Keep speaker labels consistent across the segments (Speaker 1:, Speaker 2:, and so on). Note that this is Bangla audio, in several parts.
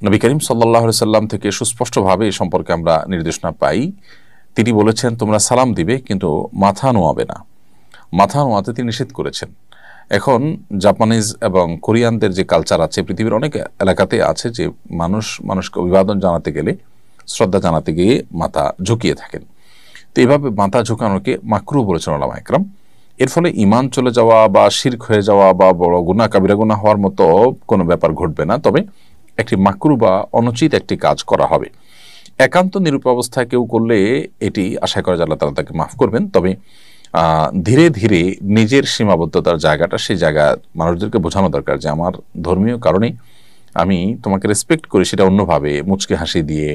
Speaker 1: নবী করিম সাল্লাল্লাহু আলাইহি সাল্লাম থেকে সুস্পষ্টভাবে এই সম্পর্কে আমরা নির্দেশনা পাই। তিনি বলেছেন, তোমরা সালাম দিবে কিন্তু মাথা নোয়াবে না। মাথা নোয়াতে তিনি নিষেধ করেছেন। এখন জাপানিজ এবং কোরিয়ানদের যে কালচার আছে, পৃথিবীর অনেক এলাকাতে আছে যে মানুষকে অভিবাদন জানাতে গেলে, শ্রদ্ধা জানাতে গিয়ে মাথা ঝুঁকিয়ে থাকেন। তো এইভাবে মাথা ঝুঁকানোকে মাকরুহ বলেছেন উলামা ইকরাম। এর ফলে ঈমান চলে যাওয়া বা শিরক হয়ে যাওয়া বা বড় গুনাহ কাবিরা গুনাহ হওয়ার মতো কোনো ব্যাপার ঘটবে না, তবে একটি মাকরুহ বা অনুচিত একটি কাজ করা হবে। একান্ত নিরুপাবস্থায় কেউ করলে এটি আশা করা যায় আল্লাহ তাআলা তাকে মাফ করবেন। তবে ধীরে ধীরে নিজের সীমাবদ্ধতার জায়গাটা, সেই জায়গা মানুষদেরকে বোঝানো দরকার যে আমার ধর্মীয় কারণে আমি তোমাকে রেসপেক্ট করি, সেটা অন্যভাবে মুচকি হাসি দিয়ে,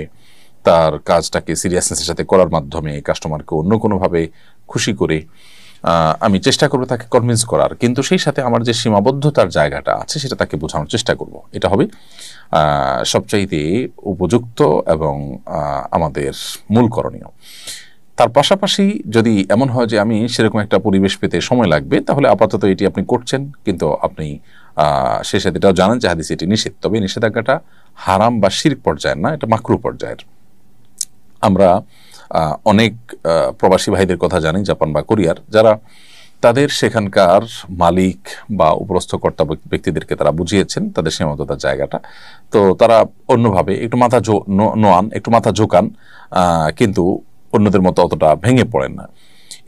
Speaker 1: তার কাজটাকে সিরিয়াসনেসের সাথে করার মাধ্যমে, কাস্টমারকে অন্য কোনোভাবে খুশি করে আমি চেষ্টা করবো তাকে কনভিন্স করার, কিন্তু সেই সাথে আমার যে সীমাবদ্ধতার জায়গাটা আছে সেটা তাকে বোঝানোর চেষ্টা করব। এটা হবে সবচাইতে উপযুক্ত এবং আমাদের মূল করণীয়। তার পাশাপাশি যদি এমন হয় যে আমি সেরকম একটা পরিবেশ পেতে সময় লাগবে, তাহলে আপাতত এটি আপনি করছেন, কিন্তু আপনি সে সাথে এটাও জানেন যে হাদিসে এটি নিষেধ, তবে নিষেধাজ্ঞাটা হারাম বা শিরক পর্যায়ের না, এটা মাকরুহ পর্যায়ের। আমরা অনেক প্রবাসী ভাইদের কথা জানি, জাপান বা কোরিয়ার, যারা তাদের সেখানকার মালিক বা উপরস্থ কর্তা ব্যক্তিদেরকে তারা বুঝিয়েছেন তাদের সীমাবদ্ধতার জায়গাটা, তো তারা অন্যভাবে একটু মাথা নোয়ান, একটু মাথা ঝোঁকান, কিন্তু অন্যদের মতো অতটা ভেঙে পড়েন না।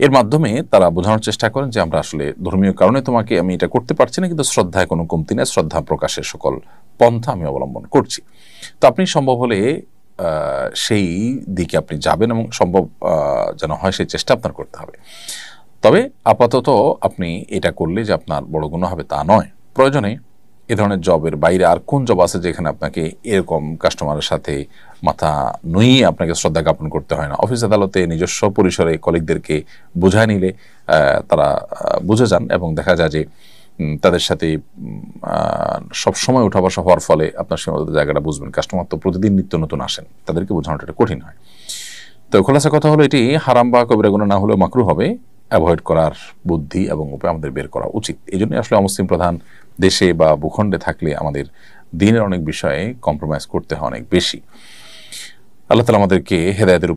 Speaker 1: এর মাধ্যমে তারা বোঝানোর চেষ্টা করেন যে আমরা আসলে ধর্মীয় কারণে তোমাকে আমি এটা করতে পারছি না, কিন্তু শ্রদ্ধায় কোনো কমতি নেই, শ্রদ্ধা প্রকাশের সকল পন্থা আমি অবলম্বন করছি। তো আপনি সম্ভব হলে সেই দিকে আপনি যাবেন এবং সম্ভব যেন হয় সেই চেষ্টা আপনার করতে হবে। তবে আপাতত আপনি এটা করলে যে আপনার বড় গুনাহ হবে তা নয়। প্রয়োজনে এ ধরনের জবের বাইরে আর কোন জব আছে যেখানে আপনাকে এরকম কাস্টমারের সাথে মাথা নুইয়ে আপনাকে শ্রদ্ধা জ্ঞাপন করতে হয় না। অফিস আদালতে নিজস্ব পরিসরে কলিগদেরকে বোঝায় নিলে তারা বুঝে যান এবং দেখা যায় যে তাদের সাথে সবসময় উঠা বসা হওয়ার ফলে আপনার সীমাবদ্ধ জায়গাটা বুঝবেন। কাস্টমার তো প্রতিদিন নিত্য নতুন আসেন, তাদেরকে বোঝানোটা এটা কঠিন হয়। তো খোলাসা কথা হলো, এটি হারাম বা কবিরা গুনাহ না হলেও মাকরুহ হবে। অ্যাভয়েড করার বুদ্ধি এবং উপায় আমাদের বের করা উচিত। এই জন্যই আসলে অমুসলিম প্রধান দেশে বা ভূখণ্ডে থাকলে আমাদের দিনের অনেক বিষয়ে কম্প্রোমাইজ করতে হয় অনেক বেশি। আল্লাহ তাআলা আমাদেরকে হেদায়েতের